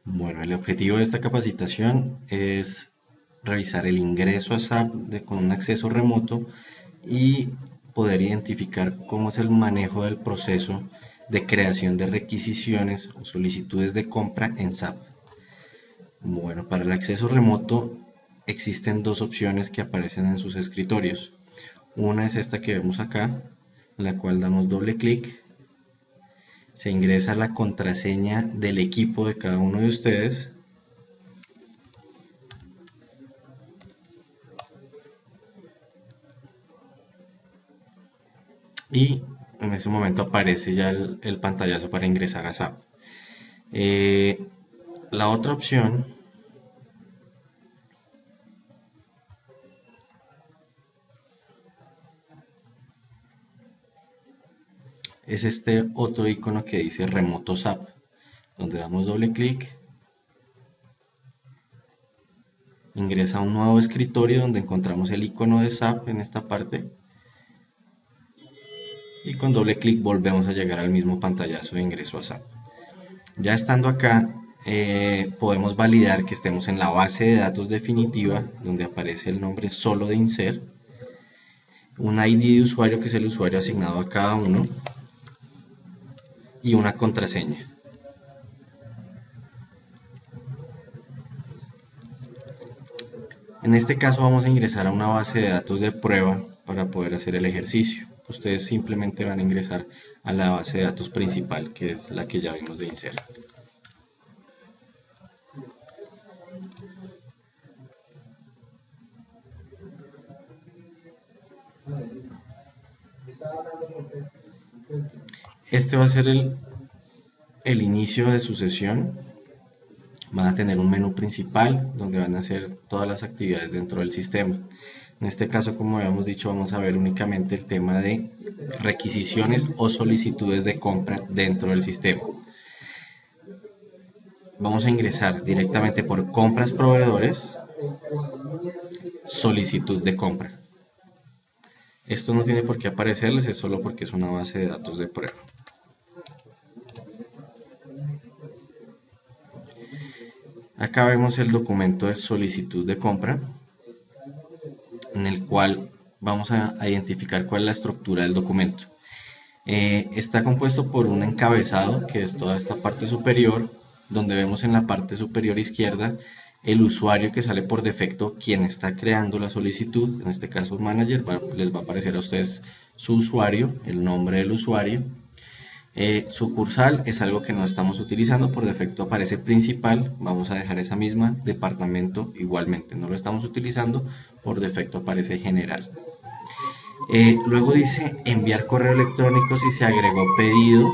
Bueno, el objetivo de esta capacitación es revisar el ingreso a SAP con un acceso remoto y poder identificar cómo es el manejo del proceso de creación de requisiciones o solicitudes de compra en SAP. Bueno, para el acceso remoto existen dos opciones que aparecen en sus escritorios. Una es esta que vemos acá, en la cual damos doble clic, se ingresa la contraseña del equipo de cada uno de ustedes y en ese momento aparece ya el pantallazo para ingresar a SAP. Eh, la otra opción es este otro icono que dice remoto SAP, donde damos doble clic, ingresa a un nuevo escritorio donde encontramos el icono de SAP en esta parte y con doble clic volvemos a llegar al mismo pantallazo de ingreso a SAP. Ya estando acá, podemos validar que estemos en la base de datos definitiva, donde aparece el nombre solo de INSER, un ID de usuario que es el usuario asignado a cada uno y una contraseña. En este caso vamos a ingresar a una base de datos de prueba para poder hacer el ejercicio. Ustedes simplemente van a ingresar a la base de datos principal, que es la que ya vimos de INSER. Este va a ser el inicio de su sesión. Van a tener un menú principal donde van a hacer todas las actividades dentro del sistema. En este caso, como habíamos dicho, vamos a ver únicamente el tema de requisiciones o solicitudes de compra dentro del sistema. Vamos a ingresar directamente por compras proveedores, solicitud de compra. Esto no tiene por qué aparecerles, es solo porque es una base de datos de prueba. Acá vemos el documento de solicitud de compra, en el cual vamos a identificar cuál es la estructura del documento. Está compuesto por un encabezado, que es toda esta parte superior, donde vemos en la parte superior izquierda el usuario que sale por defecto, quien está creando la solicitud, en este caso manager, les va a aparecer a ustedes su usuario, el nombre del usuario. Sucursal es algo que no estamos utilizando, por defecto aparece principal, vamos a dejar esa misma, departamento igualmente, no lo estamos utilizando, por defecto aparece general. Luego dice enviar correo electrónico si se agregó pedido.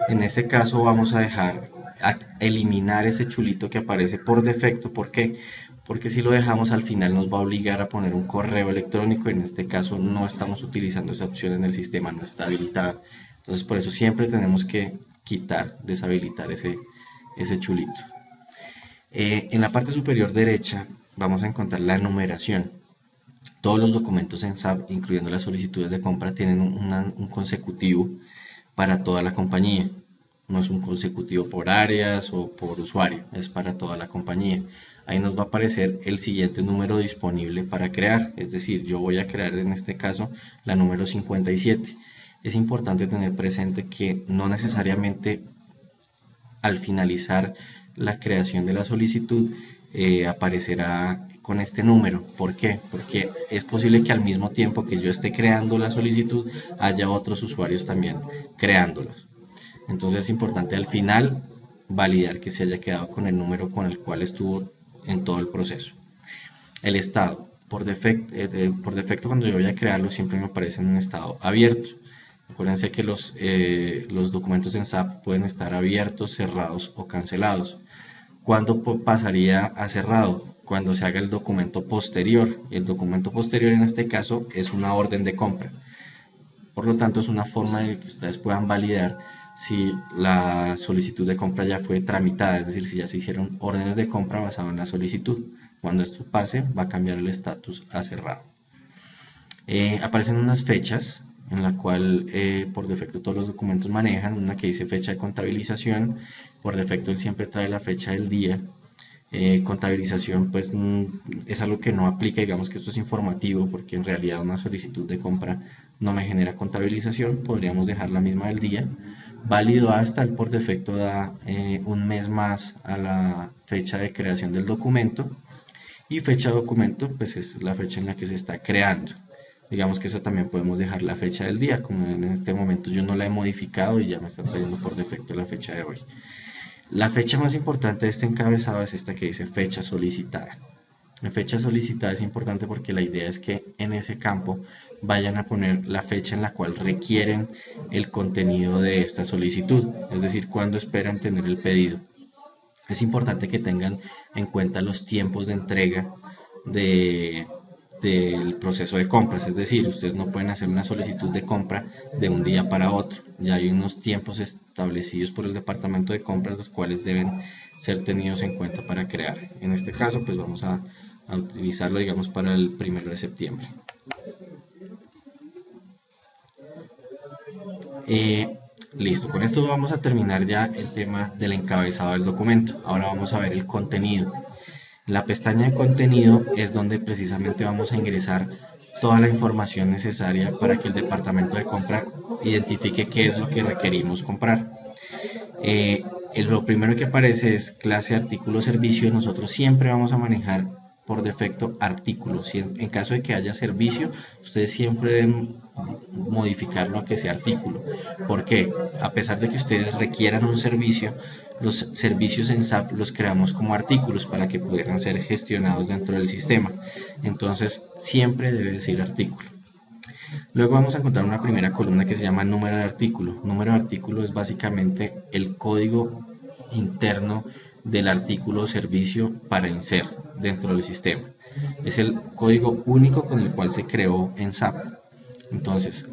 En este caso vamos a eliminar ese chulito que aparece por defecto. ¿Por qué? Porque si lo dejamos al final nos va a obligar a poner un correo electrónico. En este caso no estamos utilizando esa opción en el sistema, no está habilitada. Entonces por eso siempre tenemos que deshabilitar ese chulito. En la parte superior derecha vamos a encontrar la numeración. Todos los documentos en SAP, incluyendo las solicitudes de compra, tienen un consecutivo para toda la compañía. No es un consecutivo por áreas o por usuario, es para toda la compañía. Ahí nos va a aparecer el siguiente número disponible para crear, es decir, yo voy a crear en este caso la número 57. Es importante tener presente que no necesariamente al finalizar la creación de la solicitud aparecerá con este número. ¿Por qué? Porque es posible que al mismo tiempo que yo esté creando la solicitud haya otros usuarios también creándolos. Entonces es importante al final validar que se haya quedado con el número con el cual estuvo en todo el proceso. El estado. Por defecto cuando yo voy a crearlo siempre me aparece en un estado abierto. Acuérdense que los documentos en SAP pueden estar abiertos, cerrados o cancelados. ¿Cuándo pasaría a cerrado? Cuando se haga el documento posterior. El documento posterior en este caso es una orden de compra. Por lo tanto, es una forma de que ustedes puedan validar si la solicitud de compra ya fue tramitada, es decir, si ya se hicieron órdenes de compra basado en la solicitud. Cuando esto pase, va a cambiar el estatus a cerrado. Aparecen unas fechas en la cual por defecto todos los documentos manejan, una que dice fecha de contabilización, por defecto él siempre trae la fecha del día. Contabilización pues es algo que no aplica, digamos que esto es informativo porque en realidad una solicitud de compra no me genera contabilización, podríamos dejar la misma del día. Válido hasta, el por defecto da un mes más a la fecha de creación del documento, y fecha de documento pues es la fecha en la que se está creando. Digamos que esa también podemos dejar la fecha del día, como en este momento yo no la he modificado y ya me está trayendo por defecto la fecha de hoy. La fecha más importante de este encabezado es esta que dice fecha solicitada. La fecha solicitada es importante porque la idea es que en ese campo vayan a poner la fecha en la cual requieren el contenido de esta solicitud, es decir, cuándo esperan tener el pedido. Es importante que tengan en cuenta los tiempos de entrega de, del proceso de compras, es decir, ustedes no pueden hacer una solicitud de compra de un día para otro, ya hay unos tiempos establecidos por el departamento de compras los cuales deben ser tenidos en cuenta para crear. En este caso pues vamos a utilizarlo digamos para el 1 de septiembre. Listo, con esto vamos a terminar ya el tema del encabezado del documento. Ahora vamos a ver el contenido. La pestaña de contenido es donde precisamente vamos a ingresar toda la información necesaria para que el departamento de compra identifique qué es lo que requerimos comprar. Lo primero que aparece es clase artículo servicio. Nosotros siempre vamos a manejar por defecto artículos. En caso de que haya servicio, ustedes siempre deben modificarlo a que sea artículo. ¿Por qué? A pesar de que ustedes requieran un servicio, los servicios en SAP los creamos como artículos para que pudieran ser gestionados dentro del sistema. Entonces, siempre debe decir artículo. Luego vamos a encontrar una primera columna que se llama número de artículo. Número de artículo es básicamente el código interno del artículo o servicio para inser dentro del sistema. Es el código único con el cual se creó en SAP. Entonces,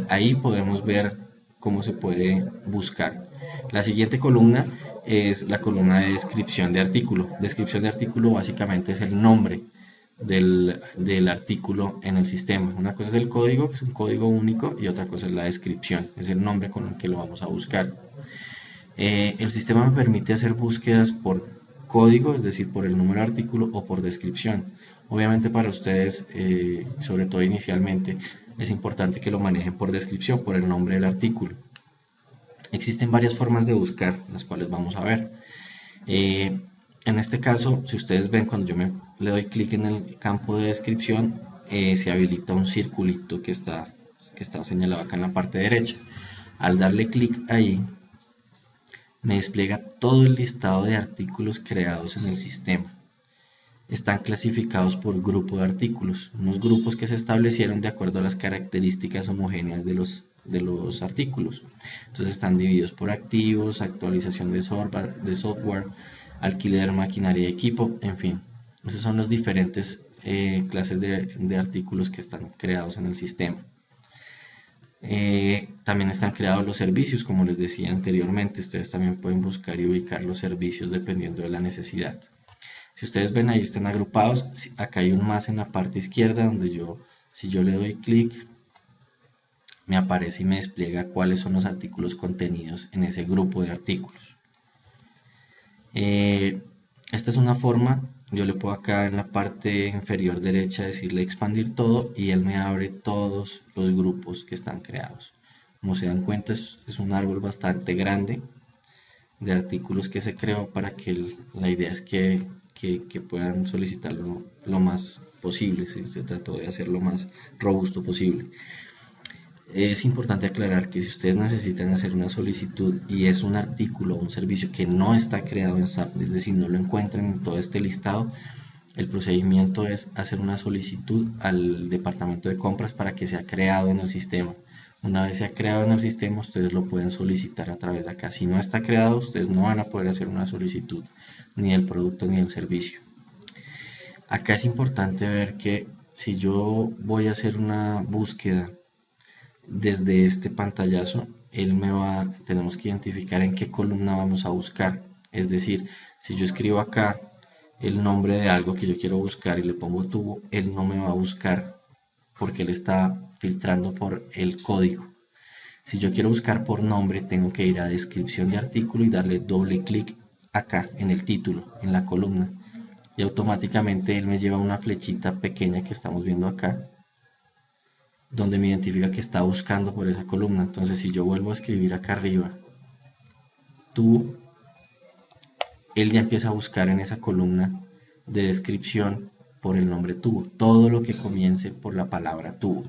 ahí podemos ver cómo se puede buscar. La siguiente columna es la columna de descripción de artículo. Descripción de artículo básicamente es el nombre del artículo en el sistema. Una cosa es el código, que es un código único, y otra cosa es la descripción, es el nombre con el que lo vamos a buscar. El sistema me permite hacer búsquedas por código, es decir, por el número de artículo o por descripción. Obviamente para ustedes, sobre todo inicialmente, es importante que lo manejen por descripción, por el nombre del artículo. Existen varias formas de buscar, las cuales vamos a ver. En este caso, si ustedes ven, cuando yo le doy clic en el campo de descripción, se habilita un circulito que está señalado acá en la parte derecha. Al darle clic ahí, me despliega todo el listado de artículos creados en el sistema. Están clasificados por grupo de artículos, unos grupos que se establecieron de acuerdo a las características homogéneas de los artículos. Entonces están divididos por activos, actualización de software, alquiler, maquinaria y equipo, en fin. Esas son las diferentes clases de artículos que están creados en el sistema. También están creados los servicios, como les decía anteriormente. Ustedes también pueden buscar y ubicar los servicios dependiendo de la necesidad. Si ustedes ven ahí están agrupados. Acá hay un más en la parte izquierda donde si yo le doy clic, me aparece y me despliega cuáles son los artículos contenidos en ese grupo de artículos. Esta es una forma. Yo le puedo acá en la parte inferior derecha decirle expandir todo y él me abre todos los grupos que están creados. Como se dan cuenta, es un árbol bastante grande de artículos que se creó para que la idea es que puedan solicitarlo lo más posible. ¿Sí? Se trató de hacer lo más robusto posible. Es importante aclarar que si ustedes necesitan hacer una solicitud y es un artículo o un servicio que no está creado en SAP, es decir, no lo encuentran en todo este listado, el procedimiento es hacer una solicitud al departamento de compras para que sea creado en el sistema. Una vez sea creado en el sistema, ustedes lo pueden solicitar a través de acá. Si no está creado, ustedes no van a poder hacer una solicitud ni del producto ni del servicio. Acá es importante ver que si yo voy a hacer una búsqueda desde este pantallazo, tenemos que identificar en qué columna vamos a buscar. Es decir, si yo escribo acá el nombre de algo que yo quiero buscar y le pongo tubo, él no me va a buscar porque él está filtrando por el código. Si yo quiero buscar por nombre, tengo que ir a descripción de artículo y darle doble clic acá en el título, en la columna. Y automáticamente él me lleva a una flechita pequeña que estamos viendo acá, donde me identifica que está buscando por esa columna. Entonces si yo vuelvo a escribir acá arriba, tú, él ya empieza a buscar en esa columna de descripción por el nombre tubo, todo lo que comience por la palabra tubo.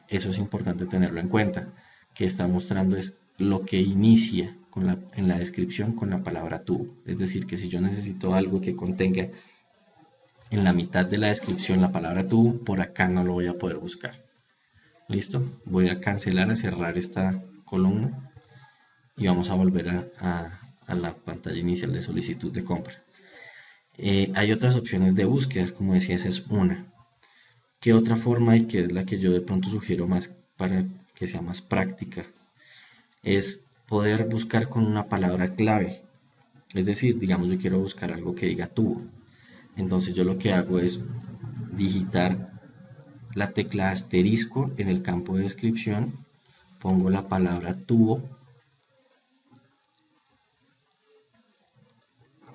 Eso es importante tenerlo en cuenta, que está mostrando es lo que inicia en la descripción con la palabra tubo. Es decir, que si yo necesito algo que contenga en la mitad de la descripción la palabra tubo, por acá no lo voy a poder buscar. Listo, voy a cancelar, a cerrar esta columna y vamos a volver a la pantalla inicial de solicitud de compra. Hay otras opciones de búsqueda, como decía, esa es una. ¿Qué otra forma hay, que es la que yo de pronto sugiero más para que sea más práctica? Es poder buscar con una palabra clave. Es decir, digamos yo quiero buscar algo que diga tubo. Entonces yo lo que hago es digitar la tecla asterisco en el campo de descripción, pongo la palabra tubo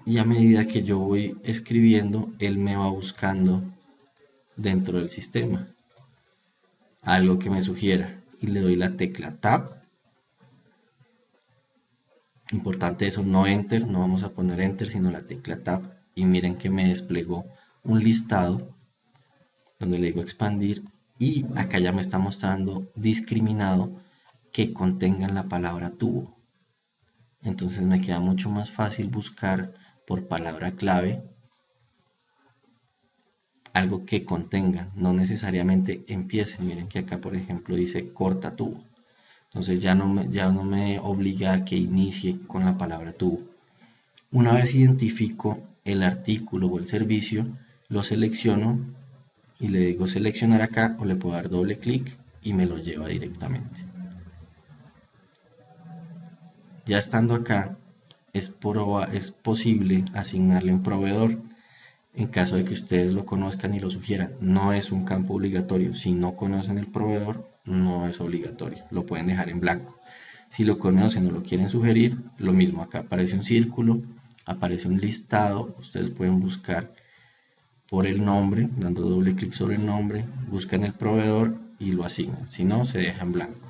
y a medida que yo voy escribiendo, él me va buscando dentro del sistema algo que me sugiera y le doy la tecla tab. Importante eso, no enter, no vamos a poner enter sino la tecla tab, y miren que me desplegó un listado donde le digo expandir y acá ya me está mostrando discriminado que contengan la palabra tubo. Entonces me queda mucho más fácil buscar por palabra clave algo que contenga, no necesariamente empiece. Miren que acá por ejemplo dice corta tubo. Entonces ya no me obliga a que inicie con la palabra tubo. Una vez identifico el artículo o el servicio, lo selecciono y le digo seleccionar acá, o le puedo dar doble clic y me lo lleva directamente. Ya estando acá, es posible asignarle un proveedor en caso de que ustedes lo conozcan y lo sugieran. No es un campo obligatorio. Si no conocen el proveedor, no es obligatorio. Lo pueden dejar en blanco. Si lo conocen o lo quieren sugerir, lo mismo. Acá aparece un círculo, aparece un listado. Ustedes pueden buscar por el nombre, dando doble clic sobre el nombre, buscan el proveedor y lo asignan. Si no, se deja en blanco.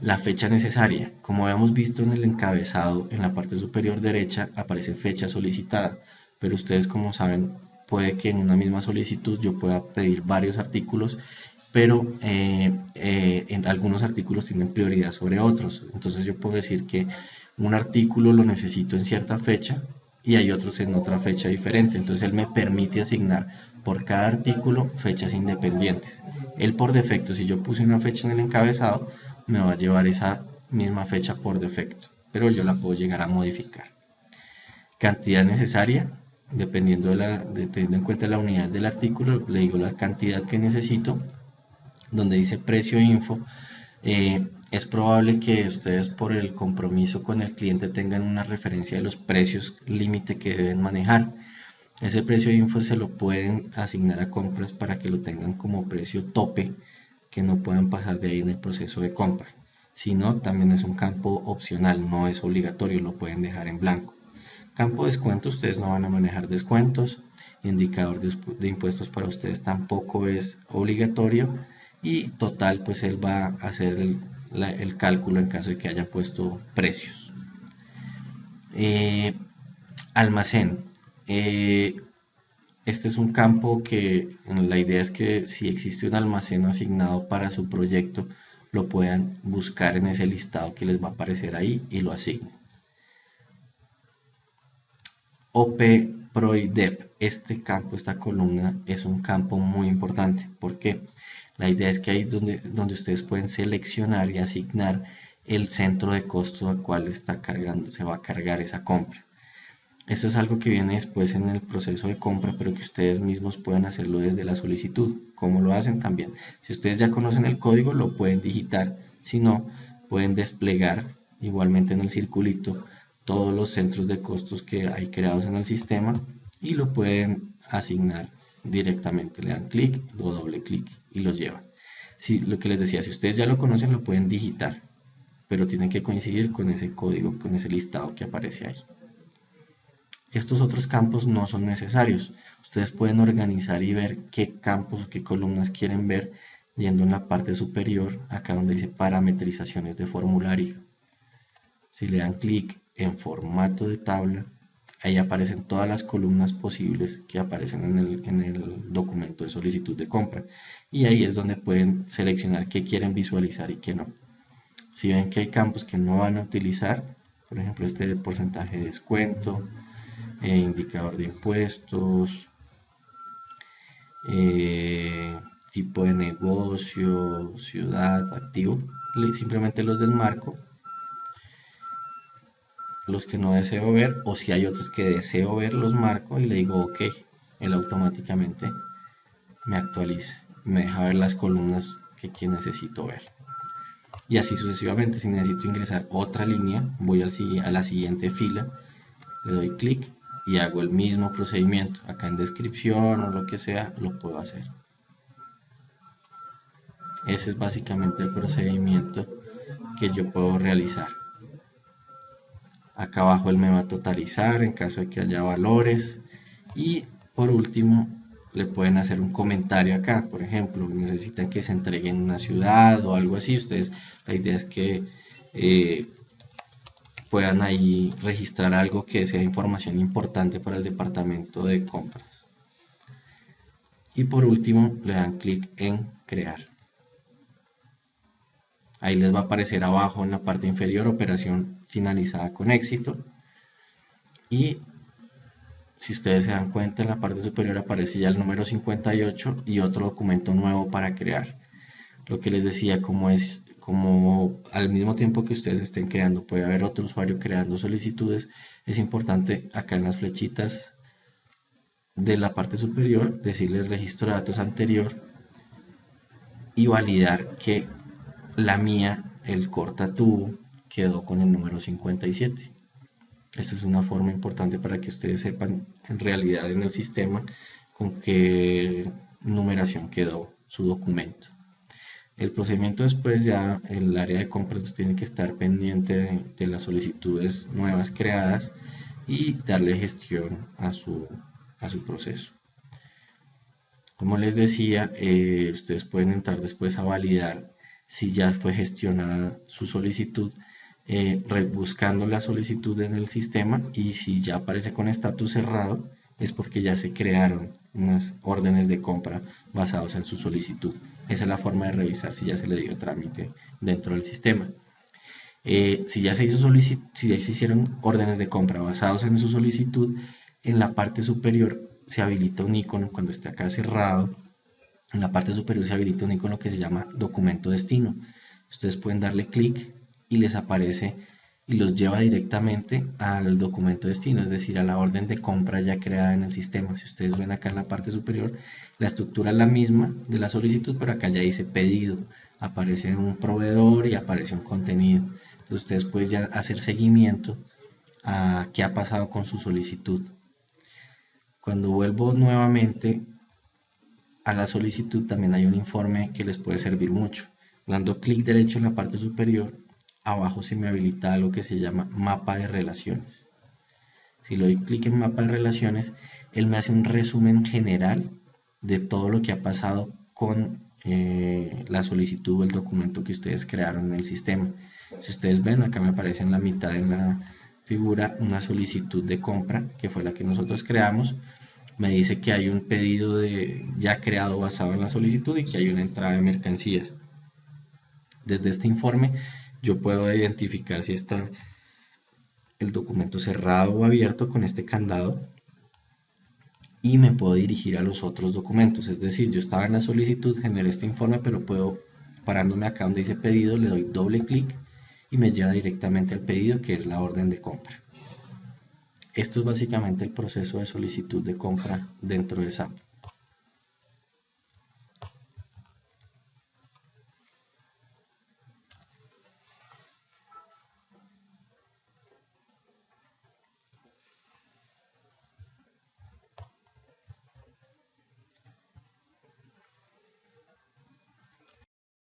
La fecha necesaria. Como habíamos visto en el encabezado, en la parte superior derecha aparece fecha solicitada, pero ustedes, como saben, puede que en una misma solicitud yo pueda pedir varios artículos, pero en algunos artículos tienen prioridad sobre otros. Entonces yo puedo decir que un artículo lo necesito en cierta fecha y hay otros en otra fecha diferente. Entonces él me permite asignar por cada artículo fechas independientes. Él por defecto, si yo puse una fecha en el encabezado, me va a llevar esa misma fecha por defecto, pero yo la puedo llegar a modificar. Cantidad necesaria, teniendo en cuenta la unidad del artículo, le digo la cantidad que necesito. Donde dice precio e info, es probable que ustedes, por el compromiso con el cliente, tengan una referencia de los precios límite que deben manejar. Ese precio de info se lo pueden asignar a compras para que lo tengan como precio tope, que no puedan pasar de ahí en el proceso de compra. Si no, también es un campo opcional, no es obligatorio, lo pueden dejar en blanco. Campo descuento, ustedes no van a manejar descuentos. Indicador de impuestos para ustedes tampoco es obligatorio. Y total, pues él va a hacer el cálculo en caso de que haya puesto precios. Almacén. Este es un campo que la idea es que si existe un almacén asignado para su proyecto, lo puedan buscar en ese listado que les va a aparecer ahí y lo asignen. OP PROIDEP. Este campo, esta columna, es un campo muy importante. ¿Por qué? La idea es que ahí es donde ustedes pueden seleccionar y asignar el centro de costo al cual se va a cargar esa compra. Esto es algo que viene después en el proceso de compra, pero que ustedes mismos pueden hacerlo desde la solicitud. ¿Cómo lo hacen? También, si ustedes ya conocen el código, lo pueden digitar. Si no, pueden desplegar igualmente en el circulito todos los centros de costos que hay creados en el sistema y lo pueden asignar directamente. Le dan clic o doble clic y los llevan. Si, lo que les decía, si ustedes ya lo conocen, lo pueden digitar, pero tienen que coincidir con ese código, con ese listado que aparece ahí. Estos otros campos no son necesarios. Ustedes pueden organizar y ver qué campos o qué columnas quieren ver yendo en la parte superior, acá donde dice parametrizaciones de formulario. Si le dan clic en formato de tabla, ahí aparecen todas las columnas posibles que aparecen en el documento de solicitud de compra. Y ahí es donde pueden seleccionar qué quieren visualizar y qué no. Si ven que hay campos que no van a utilizar, por ejemplo este de porcentaje de descuento, indicador de impuestos, tipo de negocio, ciudad, activo, simplemente los desmarco, los que no deseo ver, o si hay otros que deseo ver los marco y le digo ok, él automáticamente me actualiza, me deja ver las columnas que necesito ver. Y así sucesivamente, si necesito ingresar otra línea, voy a la siguiente fila, le doy clic y hago el mismo procedimiento. Acá en descripción o lo que sea, lo puedo hacer. Ese es básicamente el procedimiento que yo puedo realizar. Acá abajo él me va a totalizar en caso de que haya valores. Y por último, le pueden hacer un comentario acá. Por ejemplo, necesitan que se entregue en una ciudad o algo así. Ustedes, la idea es que puedan ahí registrar algo que sea información importante para el departamento de compras. Y por último, le dan clic en crear. Ahí les va a aparecer abajo en la parte inferior operación finalizada con éxito. Y si ustedes se dan cuenta, en la parte superior aparece ya el número 58 y otro documento nuevo para crear. Lo que les decía, como al mismo tiempo que ustedes estén creando, puede haber otro usuario creando solicitudes, es importante acá en las flechitas de la parte superior decirle registro de datos anterior y validar que la mía, el cortatubo, quedó con el número 57. Esta es una forma importante para que ustedes sepan en realidad en el sistema con qué numeración quedó su documento. El procedimiento después, ya el área de compras pues tiene que estar pendiente de las solicitudes nuevas creadas y darle gestión a su proceso. Como les decía, ustedes pueden entrar después a validar si ya fue gestionada su solicitud, buscando la solicitud en el sistema, y si ya aparece con estatus cerrado es porque ya se crearon unas órdenes de compra basadas en su solicitud. Esa es la forma de revisar si ya se le dio trámite dentro del sistema. Si ya se hicieron órdenes de compra basados en su solicitud, en la parte superior se habilita un icono cuando esté acá cerrado. En la parte superior se habilita un icono que se llama documento destino. Ustedes pueden darle clic y les aparece y los lleva directamente al documento destino, es decir, a la orden de compra ya creada en el sistema. Si ustedes ven acá en la parte superior, la estructura es la misma de la solicitud, pero acá ya dice pedido, aparece un proveedor y aparece un contenido. Entonces ustedes pueden ya hacer seguimiento a qué ha pasado con su solicitud. Cuando vuelvo nuevamente a la solicitud, también hay un informe que les puede servir mucho. Dando clic derecho en la parte superior, abajo se me habilita algo que se llama mapa de relaciones. Si le doy clic en mapa de relaciones, él me hace un resumen general de todo lo que ha pasado con la solicitud o el documento que ustedes crearon en el sistema. Si ustedes ven, acá me aparece en la mitad en la figura una solicitud de compra, que fue la que nosotros creamos. Me dice que hay un pedido ya creado basado en la solicitud y que hay una entrada de mercancías. Desde este informe yo puedo identificar si está el documento cerrado o abierto con este candado y me puedo dirigir a los otros documentos. Es decir, yo estaba en la solicitud, generé este informe, pero puedo, parándome acá donde dice pedido, le doy doble clic y me lleva directamente al pedido, que es la orden de compra. Esto es básicamente el proceso de solicitud de compra dentro de SAP.